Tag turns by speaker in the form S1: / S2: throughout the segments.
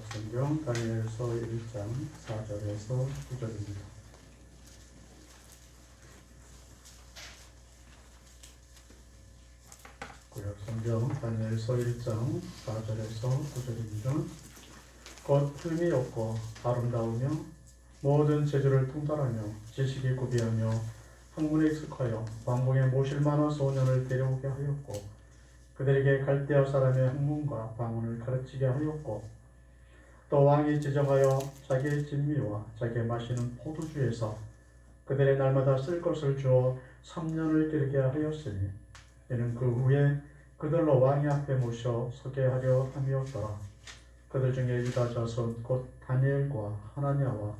S1: 구약성경 다니엘서 1장 4절에서 9절입니다. 구약성경 다니엘서 1장 4절에서 9절입니다. 곧 흠이 없고 아름다우며 모든 재주를 통달하며 지식이 구비하며 학문에 익숙하여 왕궁에 모실 만한 소년을 데려오게 하였고 그들에게 갈대아 사람의 학문과 방언을 가르치게 하였고 또 왕이 지정하여 자기의 진미와 자기의 마시는 포도주에서 그들의 날마다 쓸 것을 주어 3년을 기르게 하였으니 이는 그 후에 그들로 왕의 앞에 모셔 서게 하려 함이었더라. 그들 중에 유다 자손 곧 다니엘과 하나냐와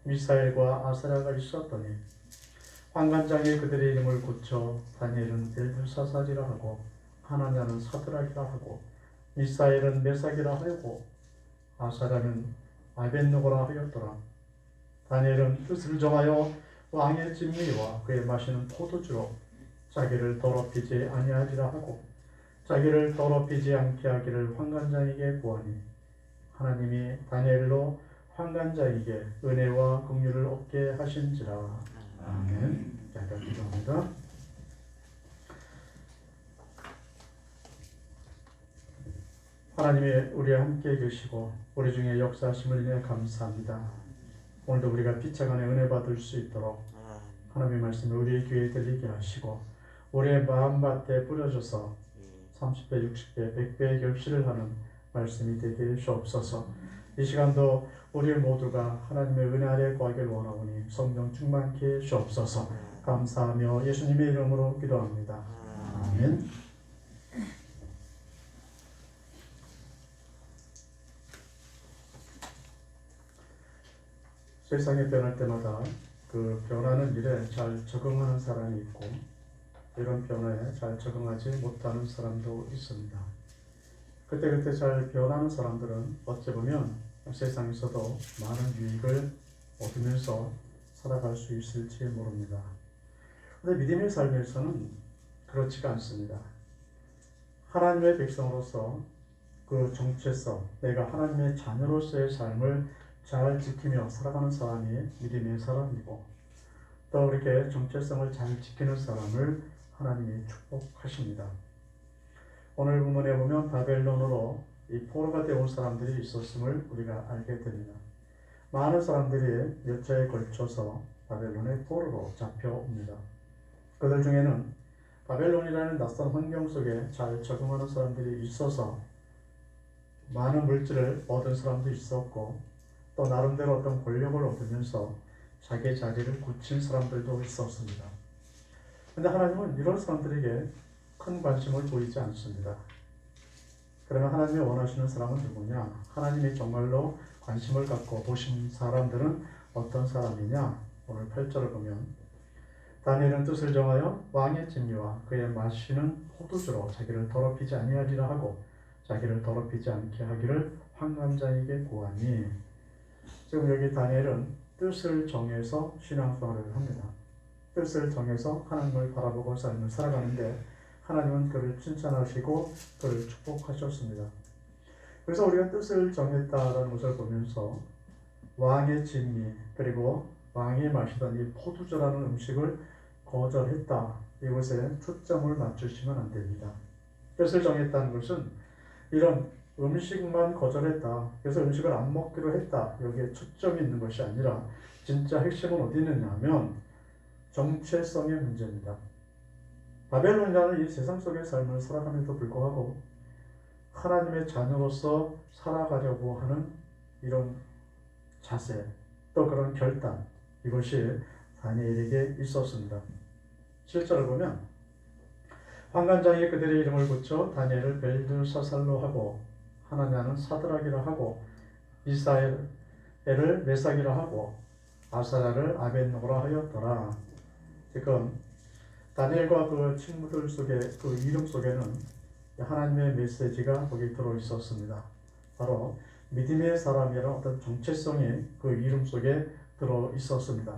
S1: 미사엘과 아사랴가 있었더니 환관장에 그들의 이름을 붙여 다니엘은 벨드사살이라 하고 하나냐는 사드락이라 하고 미사엘은 메삭이라 하고 아사랴는 아벳노고라 하였더라. 다니엘은 뜻을 정하여 왕의 진미와 그의 마시는 포도주로 자기를 더럽히지 아니하리라 하고 자기를 더럽히지 않게 하기를 환관장에게 구하니 하나님이 다니엘로 환관장에게 은혜와 긍휼을 얻게 하신지라. 아멘. 잠깐 기도합니다. 하나님이 우리와 함께 계시고 우리 중에 역사하심을 인해 감사합니다. 오늘도 우리가 빛의 안에 은혜 받을 수 있도록 하나님의 말씀을 우리의 귀에 들리게 하시고 우리의 마음밭에 뿌려져서 30배, 60배, 100배의 결실을 하는 말씀이 되게 주옵소서. 이 시간도 우리 모두가 하나님의 은혜 아래 거하길 원하오니 성령 충만케 주옵소서. 감사하며 예수님의 이름으로 기도합니다. 아멘. 세상이 변할 때마다 그 변하는 일에 잘 적응하는 사람이 있고 이런 변화에 잘 적응하지 못하는 사람도 있습니다. 그때 잘 변하는 사람들은 어찌 보면 세상에서도 많은 유익을 얻으면서 살아갈 수 있을지 모릅니다. 그런데 믿음의 삶에서는 그렇지가 않습니다. 하나님의 백성으로서 그 정체성, 내가 하나님의 자녀로서의 삶을 잘 지키며 살아가는 사람이 믿음의 사람이고 또 그렇게 정체성을 잘 지키는 사람을 하나님이 축복하십니다. 오늘 본문에 보면 바벨론으로 이 포로가 되어 온 사람들이 있었음을 우리가 알게 됩니다. 많은 사람들이 몇 차에 걸쳐서 바벨론의 포로로 잡혀옵니다. 그들 중에는 바벨론이라는 낯선 환경 속에 잘 적응하는 사람들이 있어서 많은 물질을 얻은 사람도 있었고 또 나름대로 어떤 권력을 얻으면서 자기 자리를 굳힌 사람들도 있었습니다. 그런데 하나님은 이런 사람들에게 큰 관심을 보이지 않습니다. 그러면 하나님이 원하시는 사람은 누구냐? 하나님이 정말로 관심을 갖고 보신 사람들은 어떤 사람이냐? 오늘 8절을 보면 다니엘은 뜻을 정하여 왕의 진미와 그의 마시는 포도주로 자기를 더럽히지 아니하리라 하고 자기를 더럽히지 않게 하기를 환관장에게 구하니 지금 여기 다니엘은 뜻을 정해서 신앙생활을 합니다. 뜻을 정해서 하나님을 바라보고 삶을 살아가는데 하나님은 그를 칭찬하시고 그를 축복하셨습니다. 그래서 우리가 뜻을 정했다라는 것을 보면서 왕의 진미 그리고 왕이 마시던 이 포도주라는 음식을 거절했다. 이것에 초점을 맞추시면 안 됩니다. 뜻을 정했다는 것은 이런 음식만 거절했다. 그래서 음식을 안 먹기로 했다. 여기에 초점이 있는 것이 아니라 진짜 핵심은 어디 있느냐 하면 정체성의 문제입니다. 바벨론이라는 이 세상 속의 삶을 살아감에도 불구하고 하나님의 자녀로서 살아가려고 하는 이런 자세 또 그런 결단 이것이 다니엘에게 있었습니다. 7절을 보면 환관장에 그들의 이름을 붙여 다니엘을 벨드사살로 하고 하나냐는 사드락이라 하고 미사엘을 메삭이라 하고 아사랴를 아벳노고라 하였더라. 지금 다니엘과 그 친구들 속에 그 이름 속에는 하나님의 메시지가 거기 들어 있었습니다. 바로 믿음의 사람이라는 어떤 정체성이 그 이름 속에 들어 있었습니다.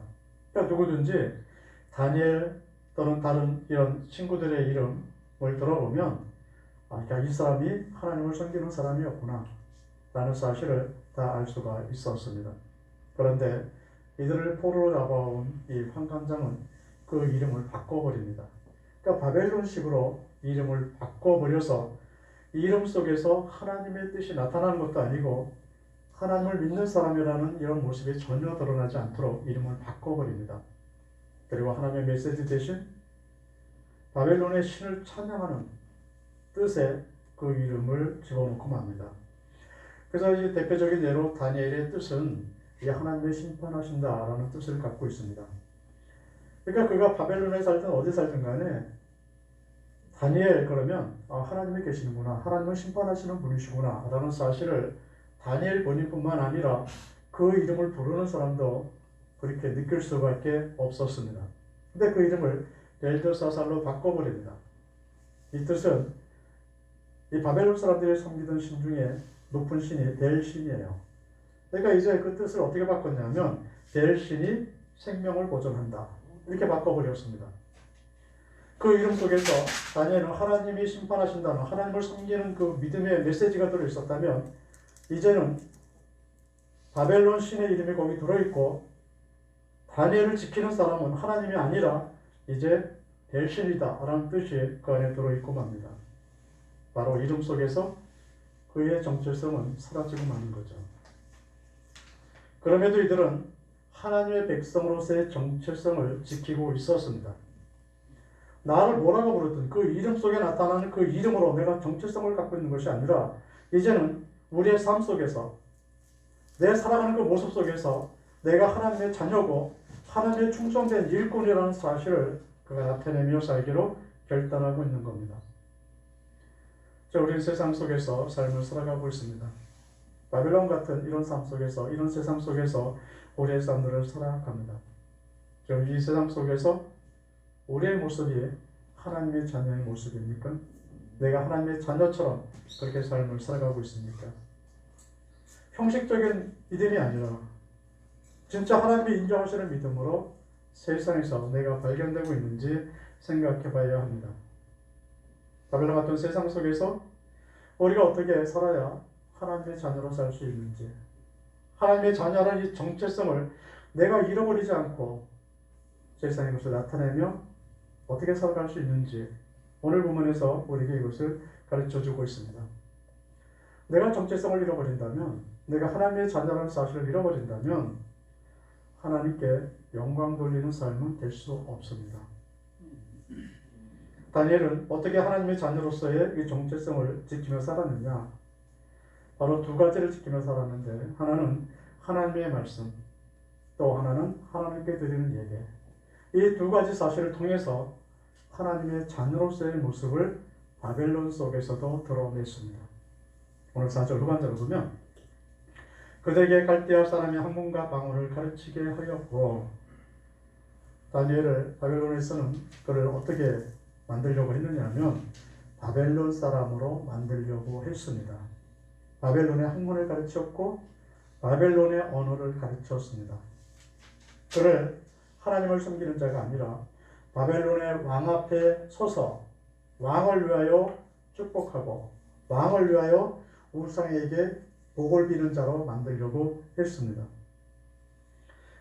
S1: 그러니까 누구든지 다니엘 또는 다른 이런 친구들의 이름을 들어보면 이 사람이 하나님을 섬기는 사람이었구나. 라는 사실을 다 알 수가 있었습니다. 그런데 이들을 포로로 잡아온 이 환관장은 그 이름을 바꿔버립니다. 그러니까 바벨론식으로 이름을 바꿔버려서 이름 속에서 하나님의 뜻이 나타나는 것도 아니고 하나님을 믿는 사람이라는 이런 모습이 전혀 드러나지 않도록 이름을 바꿔버립니다. 그리고 하나님의 메시지 대신 바벨론의 신을 찬양하는 뜻에 그 이름을 집어넣고 맙니다. 그래서 이 대표적인 예로 다니엘의 뜻은 이 하나님의 심판하신다라는 뜻을 갖고 있습니다. 그러니까 그가 바벨론에 살든 어디 살든 간에 다니엘 그러면 하나님이 계시는구나, 하나님은 심판하시는 분이시구나 라는 사실을 다니엘 본인뿐만 아니라 그 이름을 부르는 사람도 그렇게 느낄 수밖에 없었습니다. 근데 그 이름을 벨드사살로 바꿔버립니다. 이 뜻은 이 바벨론 사람들이 섬기던 신 중에 높은 신이 벨신이에요. 그러니까 이제 그 뜻을 어떻게 바꿨냐면 벨신이 생명을 보존한다 이렇게 바꿔버렸습니다. 그 이름 속에서 다니엘은 하나님이 심판하신다는 하나님을 섬기는 그 믿음의 메시지가 들어있었다면 이제는 바벨론 신의 이름이 거기 들어있고 다니엘을 지키는 사람은 하나님이 아니라 이제 벨신이다 라는 뜻이 그 안에 들어있고 맙니다. 바로 이름 속에서 그의 정체성은 사라지고 마는 거죠. 그럼에도 이들은 하나님의 백성으로서의 정체성을 지키고 있었습니다. 나를 뭐라고 부르든 그 이름 속에 나타나는 그 이름으로 내가 정체성을 갖고 있는 것이 아니라 이제는 우리의 삶 속에서 내 살아가는 그 모습 속에서 내가 하나님의 자녀고 하나님의 충성된 일꾼이라는 사실을 그가 나타내며 살기로 결단하고 있는 겁니다. 우리는 세상 속에서 삶을 살아가고 있습니다. 바벨론 같은 이런 삶 속에서, 이런 세상 속에서 우리의 삶들을 살아갑니다. 이 세상 속에서 우리의 모습이 하나님의 자녀의 모습입니까? 내가 하나님의 자녀처럼 그렇게 삶을 살아가고 있습니까? 형식적인 믿음이 아니라 진짜 하나님이 인정하시는 믿음으로 세상에서 내가 발견되고 있는지 생각해 봐야 합니다. 바벨론 같은 세상 속에서 우리가 어떻게 살아야 하나님의 자녀로 살 수 있는지, 하나님의 자녀라는 이 정체성을 내가 잃어버리지 않고 세상에 것을 나타내며 어떻게 살아갈 수 있는지 오늘 본문에서 우리에게 이것을 가르쳐주고 있습니다. 내가 정체성을 잃어버린다면, 내가 하나님의 자녀라는 사실을 잃어버린다면 하나님께 영광 돌리는 삶은 될 수 없습니다. 다니엘은 어떻게 하나님의 자녀로서의 이 정체성을 지키며 살았느냐? 바로 두 가지를 지키며 살았는데, 하나는 하나님의 말씀, 또 하나는 하나님께 드리는 예배. 이 두 가지 사실을 통해서 하나님의 자녀로서의 모습을 바벨론 속에서도 드러냈습니다. 오늘 4절 후반절을 보면 그들에게 갈대아 사람의 학문과 방언을 가르치게 하였고, 다니엘을 바벨론에서는 그를 어떻게 만들려고 했느냐 하면 바벨론 사람으로 만들려고 했습니다. 바벨론의 학문을 가르쳤고 바벨론의 언어를 가르쳤습니다. 그를 하나님을 섬기는 자가 아니라 바벨론의 왕 앞에 서서 왕을 위하여 축복하고 왕을 위하여 우상에게 복을 비는 자로 만들려고 했습니다.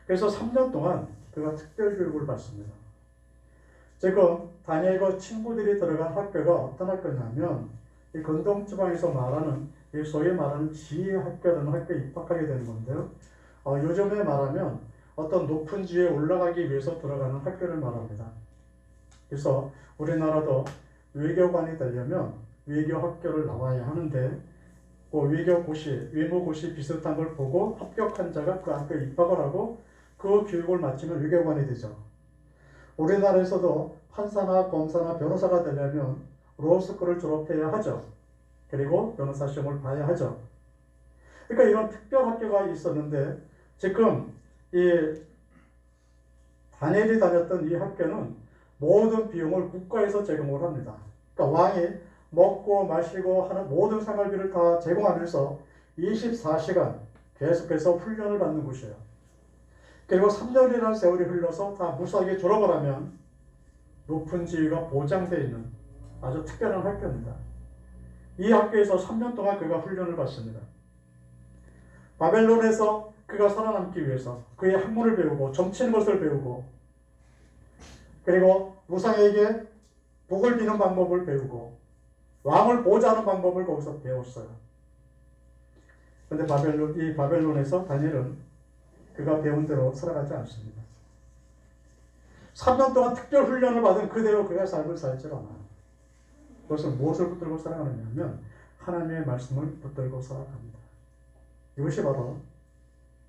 S1: 그래서 3년 동안 그가 특별 교육을 받습니다. 지금 다니엘과 친구들이 들어간 학교가 어떤 학교냐면 이 건동 지방에서 말하는 이 소위 말하는 지혜 학교라는 학교에 입학하게 되는 건데요. 요즘에 말하면 어떤 높은 지위에 올라가기 위해서 들어가는 학교를 말합니다. 그래서 우리나라도 외교관이 되려면 외교 학교를 나와야 하는데 그 외교고시, 외무고시 비슷한 걸 보고 합격한 자가 그 학교에 입학을 하고 그 교육을 마치면 외교관이 되죠. 우리나라에서도 판사나 검사나 변호사가 되려면 로스쿨을 졸업해야 하죠. 그리고 변호사 시험을 봐야 하죠. 그러니까 이런 특별 학교가 있었는데 지금 이 다니엘이 다녔던 이 학교는 모든 비용을 국가에서 제공을 합니다. 그러니까 왕이 먹고 마시고 하는 모든 생활비를 다 제공하면서 24시간 계속해서 훈련을 받는 곳이에요. 그리고 3년이라는 세월이 흘러서 다 무사하게 졸업을 하면 높은 지위가 보장되어 있는 아주 특별한 학교입니다. 이 학교에서 3년 동안 그가 훈련을 받습니다. 바벨론에서 그가 살아남기 위해서 그의 학문을 배우고 점치는 것을 배우고 그리고 우상에게 복을 비는 방법을 배우고 왕을 보호하는 방법을 거기서 배웠어요. 그런데 이 바벨론에서 다니엘은 그가 배운 대로 살아가지 않습니다. 3년 동안 특별 훈련을 받은 그대로 그가 삶을 살지 않아요. 그것은 무엇을 붙들고 살아가느냐 하면 하나님의 말씀을 붙들고 살아갑니다. 이것이 바로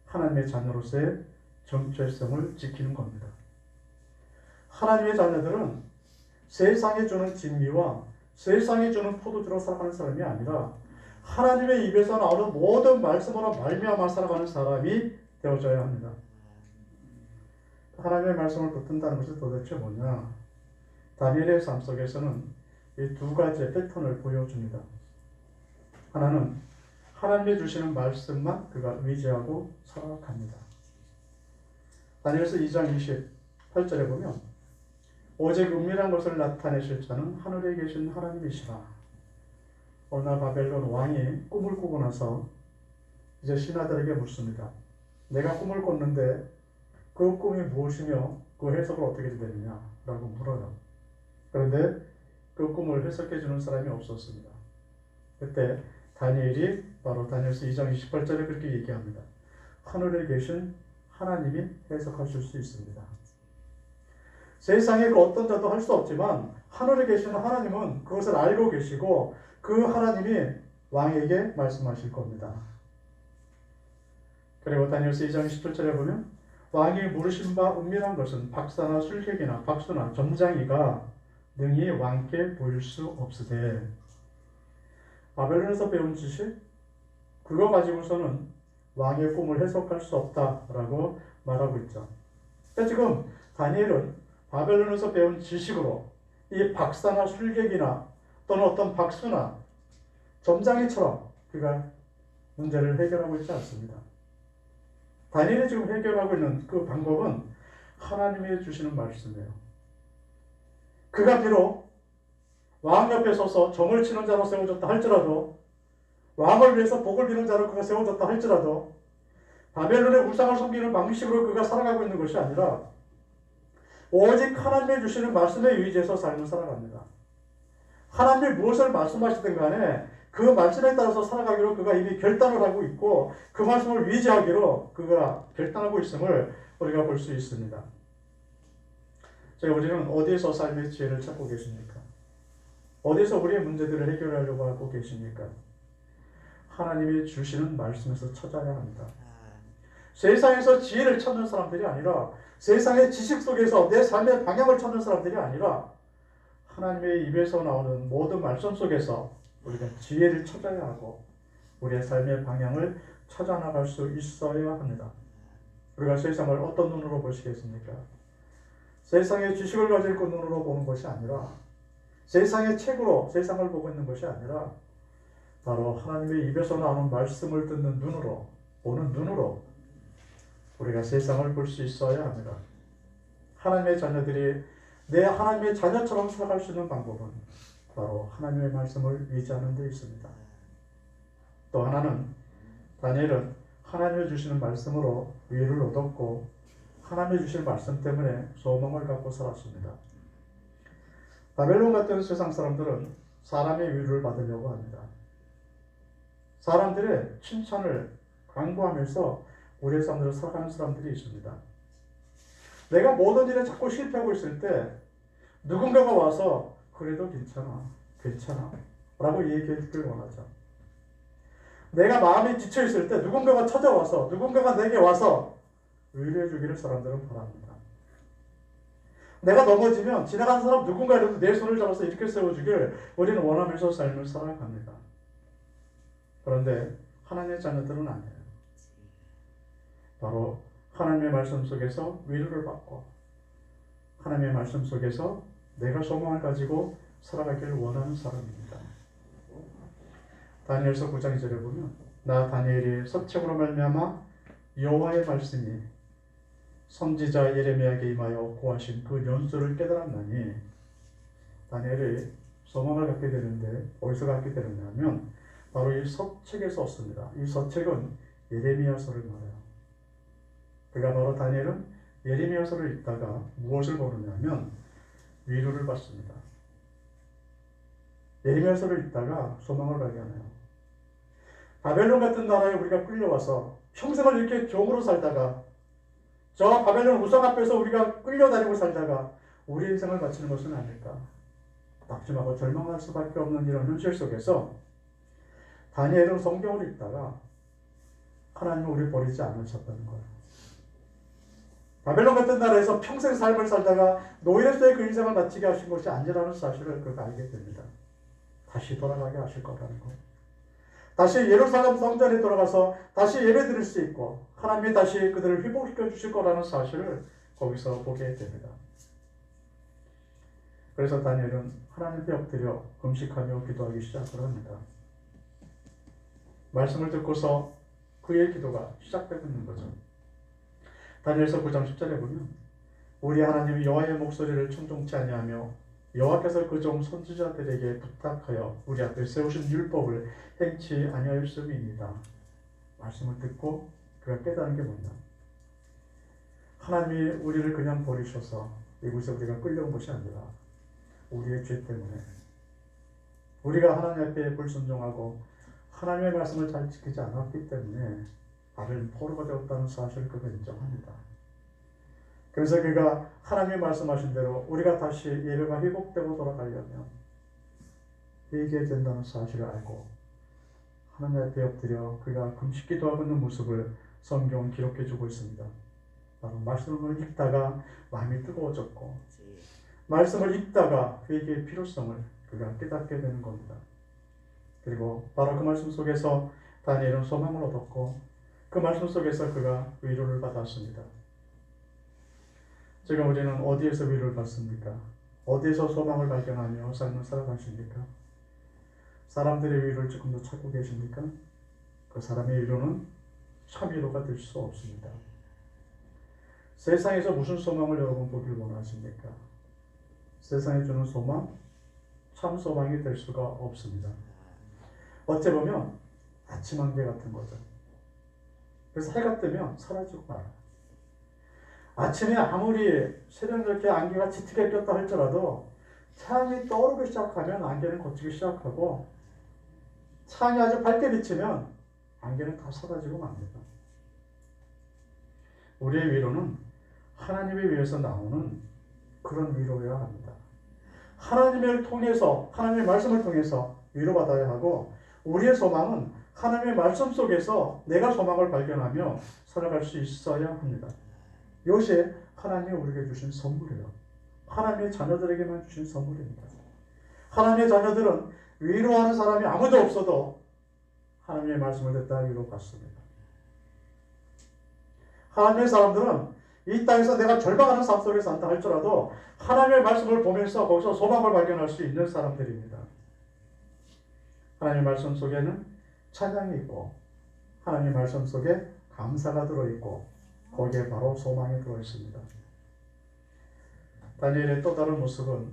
S1: 하나님의 자녀로서의 정체성을 지키는 겁니다. 하나님의 자녀들은 세상에 주는 진미와 세상에 주는 포도주로 살아가는 사람이 아니라 하나님의 입에서 나오는 모든 말씀으로 말미암아 살아가는 사람이 되어져야 합니다. 하나님의 말씀을 붙든다는 것이 도대체 뭐냐? 다니엘의 삶 속에서는 이 두 가지의 패턴을 보여줍니다. 하나는 하나님이 주시는 말씀만 그가 의지하고 살아갑니다. 다니엘서 2장 28절에 보면 오직 은밀한 것을 나타내실 자는 하늘에 계신 하나님이시라. 어느 날 바벨론 왕이 꿈을 꾸고 나서 이제 신하들에게 묻습니다. 내가 꿈을 꿨는데 그 꿈이 무엇이며 그 해석을 어떻게 되느냐 라고 물어요. 그런데 그 꿈을 해석해 주는 사람이 없었습니다. 그때 다니엘이 바로 다니엘서 2장 28절에 그렇게 얘기합니다. 하늘에 계신 하나님이 해석하실 수 있습니다. 세상에 그 어떤 자도 할 수 없지만 하늘에 계신 하나님은 그것을 알고 계시고 그 하나님이 왕에게 말씀하실 겁니다. 그리고 다니엘서 2장 17절에 보면 왕이 물으신 바 은밀한 것은 박사나 술객이나 박수나 점장이가 능히 왕께 보일 수 없으되 바벨론에서 배운 지식 그거 가지고서는 왕의 꿈을 해석할 수 없다라고 말하고 있죠. 그러니까 지금 다니엘은 바벨론에서 배운 지식으로 이 박사나 술객이나 또는 어떤 박수나 점장이처럼 그가 문제를 해결하고 있지 않습니다. 다니엘이 지금 해결하고 있는 그 방법은 하나님이 주시는 말씀이에요. 그가 비록 왕 옆에 서서 점을 치는 자로 세워졌다 할지라도 왕을 위해서 복을 비는 자로 그가 세워졌다 할지라도 바벨론의 우상을 섬기는 방식으로 그가 살아가고 있는 것이 아니라 오직 하나님이 주시는 말씀에 의지해서 삶을 살아갑니다. 하나님이 무엇을 말씀하시든 간에 그 말씀에 따라서 살아가기로 그가 이미 결단을 하고 있고 그 말씀을 위지하기로 그가 결단하고 있음을 우리가 볼 수 있습니다. 우리는 어디에서 삶의 지혜를 찾고 계십니까? 어디서 우리의 문제들을 해결하려고 하고 계십니까? 하나님이 주시는 말씀에서 찾아야 합니다. 세상에서 지혜를 찾는 사람들이 아니라 세상의 지식 속에서 내 삶의 방향을 찾는 사람들이 아니라 하나님의 입에서 나오는 모든 말씀 속에서 우리가 지혜를 찾아야 하고 우리의 삶의 방향을 찾아나갈 수 있어야 합니다. 우리가 세상을 어떤 눈으로 보시겠습니까? 세상의 지식을 가질 그 눈으로 보는 것이 아니라 세상의 책으로 세상을 보고 있는 것이 아니라 바로 하나님의 입에서 나오는 말씀을 듣는 눈으로 보는 눈으로 우리가 세상을 볼 수 있어야 합니다. 하나님의 자녀들이 내 하나님의 자녀처럼 살아갈 수 있는 방법은 바로 하나님의 말씀을 의지하는 데 있습니다. 또 하나는 다니엘은 하나님이 주시는 말씀으로 위를 얻었고 하나님이 주신 말씀 때문에 소망을 갖고 살았습니다. 바벨론 같은 세상 사람들은 사람의 위로를 받으려고 합니다. 사람들의 칭찬을 강구하면서 우리의 삶을 살아가는 사람들이 있습니다. 내가 모든 일에 자꾸 실패하고 있을 때 누군가가 와서 그래도 괜찮아 라고 얘기해 주길 원하죠. 내가 마음이 지쳐 있을 때 누군가가 찾아와서 누군가가 내게 와서 위로해 주기를 사람들은 바랍니다. 내가 넘어지면 지나가는 사람 누군가라도 내 손을 잡아서 이렇게 세워주길 우리는 원하면서 삶을 살아갑니다. 그런데 하나님의 자녀들은 아니에요. 바로 하나님의 말씀 속에서 위로를 받고 하나님의 말씀 속에서 내가 소망을 가지고 살아가기를 원하는 사람입니다. 다니엘서 9장 2절에 보면 나 다니엘이 서책으로 말미암아 여호와의 말씀이 선지자 예레미야에게 임하여 고하신 그 연수를 깨달았나니 다니엘이 소망을 갖게 되는데 어디서 갖게 되느냐 하면 바로 이 서책에서 얻습니다. 이 서책은 예레미야서를 말해요. 그가 바로 다니엘은 예레미야서를 읽다가 무엇을 보느냐면 위로를 받습니다. 예레미야서를 읽다가 소망을 발견해요. 바벨론 같은 나라에 우리가 끌려와서 평생을 이렇게 종으로 살다가 저 바벨론 우상 앞에서 우리가 끌려다니고 살다가 우리 인생을 마치는 것은 아닐까. 낙심하고 절망할 수밖에 없는 이런 현실 속에서 다니엘은 성경을 읽다가 하나님은 우리를 버리지 않으셨다는 거예요. 바벨론 같은 나라에서 평생 삶을 살다가 노예로서의 그 인생을 마치게 하신 것이 아니라는 사실을 그가 알게 됩니다. 다시 돌아가게 하실 거라는 거. 다시 예루살렘 성전에 돌아가서 다시 예배 드릴 수 있고 하나님이 다시 그들을 회복시켜 주실 거라는 사실을 거기서 보게 됩니다. 그래서 다니엘은 하나님께 엎드려 금식하며 기도하기 시작을 합니다. 말씀을 듣고서 그의 기도가 시작되고 있는 거죠. 다니엘서 9장 10절에 보면 우리 하나님 여호와의 목소리를 청종치 아니하며 여호와께서 그 종 선지자들에게 부탁하여 우리 앞에 세우신 율법을 행치 아니하였음이니이다. 말씀을 듣고 그가 깨달은 게 뭐냐? 하나님이 우리를 그냥 버리셔서 이곳에 우리가 끌려온 것이 아니라 우리의 죄 때문에 우리가 하나님 앞에 불순종하고 하나님의 말씀을 잘 지키지 않았기 때문에 나를 포로가 되었다는 사실을 그가 인정합니다. 그래서 그가 하나님이 말씀하신 대로 우리가 다시 예배가 회복되고 돌아가려면 회개해야 된다는 사실을 알고 하나님 앞에 엎드려 그가 금식 기도하고 있는 모습을 성경은 기록해 주고 있습니다. 바로 말씀을 읽다가 마음이 뜨거워졌고 말씀을 읽다가 회개의 필요성을 그가 깨닫게 되는 겁니다. 그리고 바로 그 말씀 속에서 다니엘은 소망을 얻었고 그 말씀 속에서 그가 위로를 받았습니다. 지금 우리는 어디에서 위로를 받습니까? 어디에서 소망을 발견하며 삶을 살아가십니까? 사람들의 위로를 지금도 찾고 계십니까? 그 사람의 위로는 참 위로가 될 수 없습니다. 세상에서 무슨 소망을 여러분 보길 원하십니까? 세상에 주는 소망, 참 소망이 될 수가 없습니다. 어찌 보면 아침 안개 같은 거죠. 그래서 해가 뜨면 사라지고 말아요. 아침에 아무리 새벽 이렇게 안개가 짙게 꼈다 할지라도 태양이 떠오르기 시작하면 안개는 걷히기 시작하고 태양이 아주 밝게 비치면 안개는 다 사라지고 맙니다. 우리의 위로는 하나님을 위해서 나오는 그런 위로여야 합니다. 하나님을 통해서 하나님의 말씀을 통해서 위로받아야 하고 우리의 소망은 하나님의 말씀 속에서 내가 소망을 발견하며 살아갈 수 있어야 합니다. 이것이 하나님이 우리에게 주신 선물이에요. 하나님의 자녀들에게만 주신 선물입니다. 하나님의 자녀들은 위로하는 사람이 아무도 없어도 하나님의 말씀을 듣다 위로받습니다. 하나님의 사람들은 이 땅에서 내가 절망하는 삶 속에 산다 할지라도 하나님의 말씀을 보면서 거기서 소망을 발견할 수 있는 사람들입니다. 하나님의 말씀 속에는 찬양이 있고 하나님의 말씀 속에 감사가 들어있고 거기에 바로 소망이 들어있습니다. 다니엘의 또 다른 모습은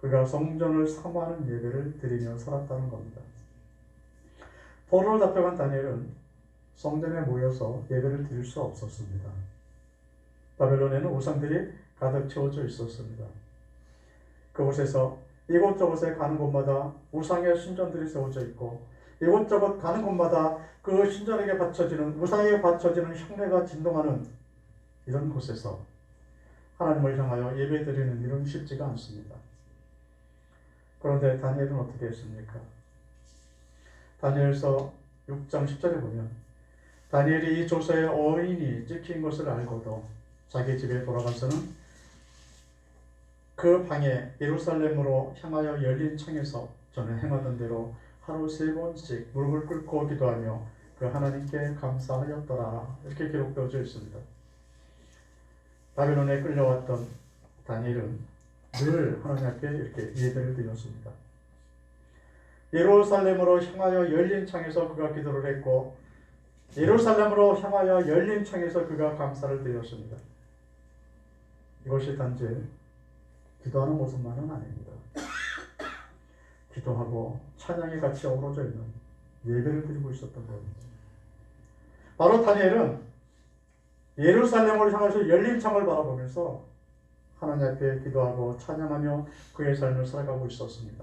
S1: 그가 성전을 사모하는 예배를 드리며 살았다는 겁니다. 포로로 잡혀간 다니엘은 성전에 모여서 예배를 드릴 수 없었습니다. 바벨론에는 우상들이 가득 채워져 있었습니다. 그곳에서 이곳저곳에 가는 곳마다 우상의 신전들이 세워져 있고 이곳저곳 가는 곳마다 그 신전에게 바쳐지는 우상에게 바쳐지는 향례가 진동하는 이런 곳에서 하나님을 향하여 예배드리는 일은 쉽지가 않습니다. 그런데 다니엘은 어떻게 했습니까? 다니엘서 6장 10절에 보면 다니엘이 이 조서에 어인이 찍힌 것을 알고도 자기 집에 돌아가서는 그 방에 예루살렘으로 향하여 열린 창에서 전에 행하던 대로 하루 3번씩 무릎을 꿇고 기도하며 그 하나님께 감사하였더라. 이렇게 기록되어져 있습니다. 바벨론에 끌려왔던 다니엘은 늘 하나님 앞에 이렇게 예배를 드렸습니다. 예루살렘으로 향하여 열린 창에서 그가 기도를 했고 예루살렘으로 향하여 열린 창에서 그가 감사를 드렸습니다. 이것이 단지 기도하는 모습만은 아닙니다. 기도하고 찬양이 같이 어우러져 있는 예배를 드리고 있었던 겁니다. 바로 다니엘은 예루살렘을 향해서 열린 창을 바라보면서 하나님 앞에 기도하고 찬양하며 그의 삶을 살아가고 있었습니다.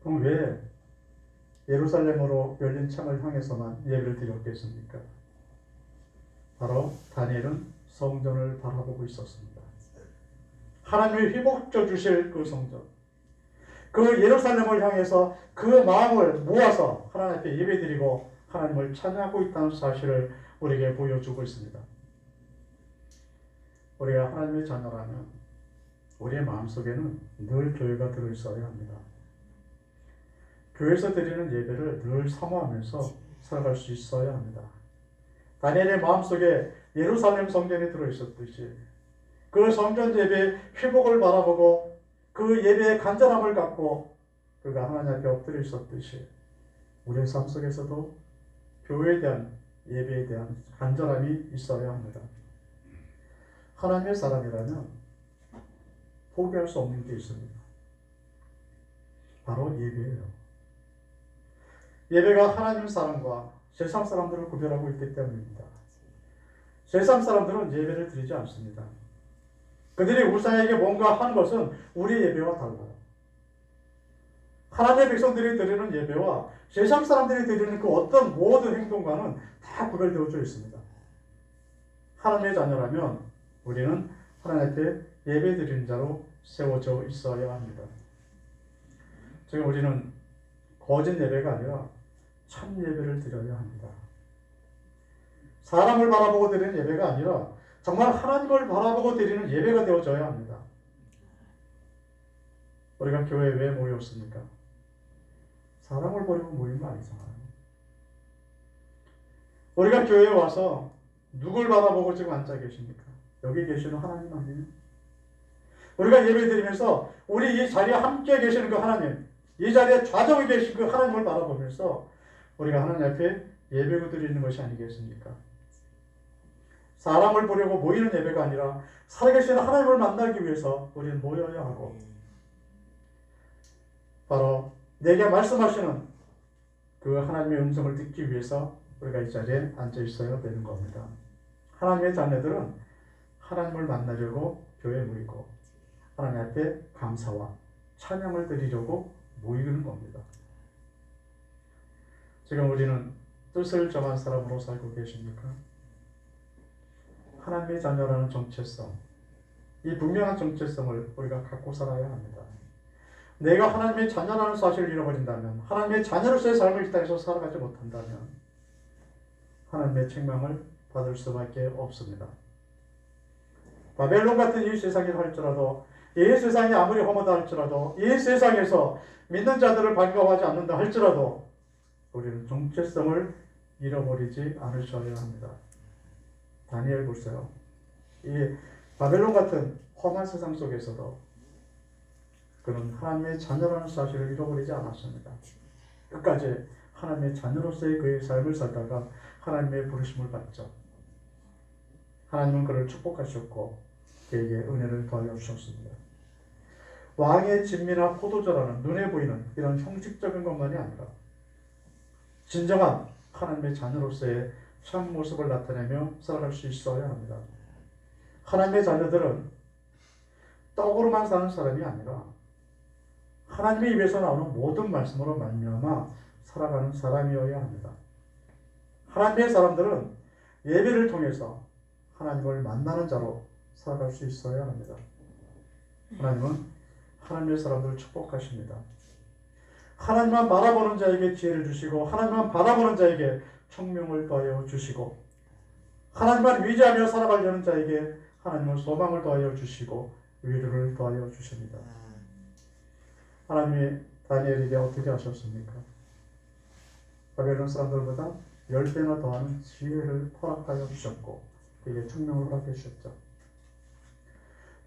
S1: 그럼 왜 예루살렘으로 열린 창을 향해서만 예배를 드렸겠습니까? 바로 다니엘은 성전을 바라보고 있었습니다. 하나님이 회복해 주실 그 성전, 그 예루살렘을 향해서 그 마음을 모아서 하나님 앞에 예배드리고 하나님을 찬양하고 있다는 사실을 우리에게 보여주고 있습니다. 우리가 하나님의 자녀라면 우리의 마음속에는 늘 교회가 들어있어야 합니다. 교회에서 드리는 예배를 늘 사모하면서 살아갈 수 있어야 합니다. 다니엘의 마음속에 예루살렘 성전이 들어있었듯이 그 성전 예배의 회복을 바라보고 그 예배의 간절함을 갖고 그가 하나님 앞에 엎드려 있었듯이 우리의 삶 속에서도 교회에 대한 예배에 대한 간절함이 있어야 합니다. 하나님의 사람이라면 포기할 수 없는 게 있습니다. 바로 예배예요. 예배가 하나님 사람과 세상 사람들을 구별하고 있기 때문입니다. 세상 사람들은 예배를 드리지 않습니다. 그들이 우상에게 뭔가 하는 것은 우리의 예배와 달라요. 하나님의 백성들이 드리는 예배와 세상 사람들이 드리는 그 어떤 모든 행동과는 다 구별되어져 있습니다. 하나님의 자녀라면 우리는 하나님 앞에 예배 드리는 자로 세워져 있어야 합니다. 지금 우리는 거짓 예배가 아니라 참 예배를 드려야 합니다. 사람을 바라보고 드리는 예배가 아니라 정말 하나님을 바라보고 드리는 예배가 되어져야 합니다. 우리가 교회에 왜 모였습니까? 사람을 보려고 모인 거 아니잖아요. 우리가 교회에 와서 누굴 바라보고 지금 앉아 계십니까? 여기 계시는 하나님 아니에요? 우리가 예배 드리면서 우리 이 자리에 함께 계시는 그 하나님, 이 자리에 좌정에 계신 그 하나님을 바라보면서 우리가 하나님 앞에 예배를 드리는 것이 아니겠습니까? 사람을 보려고 모이는 예배가 아니라 살아계신 하나님을 만나기 위해서 우리는 모여야 하고 바로 내게 말씀하시는 그 하나님의 음성을 듣기 위해서 우리가 이 자리에 앉아 있어야 되는 겁니다. 하나님의 자녀들은 하나님을 만나려고 교회에 모이고 하나님 앞에 감사와 찬양을 드리려고 모이는 겁니다. 지금 우리는 뜻을 정한 사람으로 살고 계십니까? 하나님의 자녀라는 정체성, 이 분명한 정체성을 우리가 갖고 살아야 합니다. 내가 하나님의 자녀라는 사실을 잃어버린다면, 하나님의 자녀로서의 삶을 이 땅에서 살아가지 못한다면 하나님의 책망을 받을 수밖에 없습니다. 바벨론 같은 이 세상이라 할지라도, 이 세상이 아무리 험하다 할지라도, 이 세상에서 믿는 자들을 반가워하지 않는다 할지라도 우리는 정체성을 잃어버리지 않으셔야 합니다. 다니엘 보세요. 이 바벨론 같은 험한 세상 속에서도 그는 하나님의 자녀라는 사실을 잃어버리지 않았습니다. 끝까지 하나님의 자녀로서의 그의 삶을 살다가 하나님의 부르심을 받죠. 하나님은 그를 축복하셨고 그에게 은혜를 더하여 주셨습니다. 왕의 진미나 포도주라는 눈에 보이는 이런 형식적인 것만이 아니라 진정한 하나님의 자녀로서의 참 모습을 나타내며 살아갈 수 있어야 합니다. 하나님의 자녀들은 떡으로만 사는 사람이 아니라 하나님의 입에서 나오는 모든 말씀으로 말미암아 살아가는 사람이어야 합니다. 하나님의 사람들은 예배를 통해서 하나님을 만나는 자로 살아갈 수 있어야 합니다. 하나님은 하나님의 사람들을 축복하십니다. 하나님만 바라보는 자에게 지혜를 주시고 하나님만 바라보는 자에게 청명을 더하여 주시고 하나님만 위대하며 살아가려는 자에게 하나님은 소망을 더하여 주시고 위로를 더하여 주십니다. 하나님이 다니엘에게 어떻게 하셨습니까? 바벨론 사람들보다 10배나 더하는 지혜를 허락하여 주셨고 그에게 청명을 허락해 주셨죠.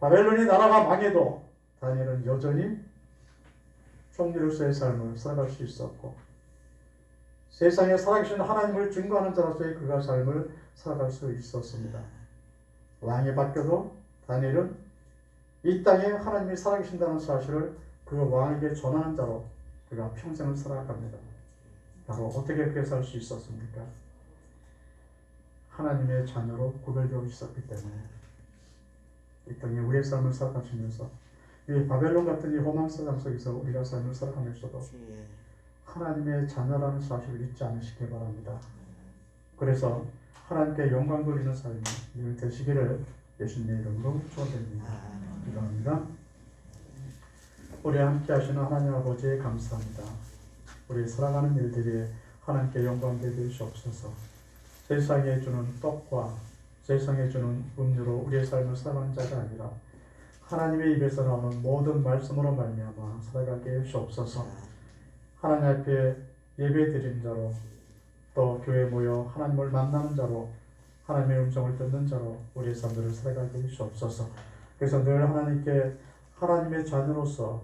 S1: 바벨론이 나라가 망해도 다니엘은 여전히 총리로서의 삶을 살아갈 수 있었고 세상에 살아계신 하나님을 증거하는 자로서의 그가 삶을 살아갈 수 있었습니다. 왕이 바뀌어도 다니엘은 이 땅에 하나님이 살아계신다는 사실을 그 왕에게 전하는 자로 그가 평생을 살아갑니다. 바로 어떻게 그렇게 살 수 있었습니까? 하나님의 자녀로 구별되어 있었기 때문에 이 땅에 우리의 삶을 살아가시면서 이 바벨론 같은 이 험한 세상 속에서 우리가 삶을 살아가면서도 하나님의 자녀라는 사실을 잊지 않으시기 바랍니다. 그래서 하나님께 영광 돌리는 삶이 늘 되시기를 예수님의 이름으로 축원드립니다. 기도합니다. 우리 함께 하시는 하나님 아버지 감사합니다. 우리 살아가는 일들이 하나님께 영광 되게 주옵소서. 세상에 주는 떡과 세상에 주는 음료로 우리의 삶을 살아가는 자가 아니라 하나님의 입에서 나오는 모든 말씀으로 말미암아 살아가게 주옵소서. 하나님 앞에 예배드리는 자로 또 교회에 모여 하나님을 만나는 자로 하나님의 음성을 듣는 자로 우리의 삶들을 살아가게 주옵소서. 그래서 늘 하나님께 하나님의 자녀로서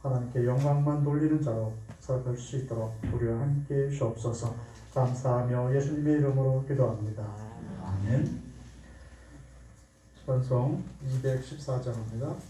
S1: 하나님께 영광만 돌리는 자로 살아갈 수 있도록 우리와 함께 주옵소서. 감사하며 예수님의 이름으로 기도합니다. 아멘. 찬송 214장입니다.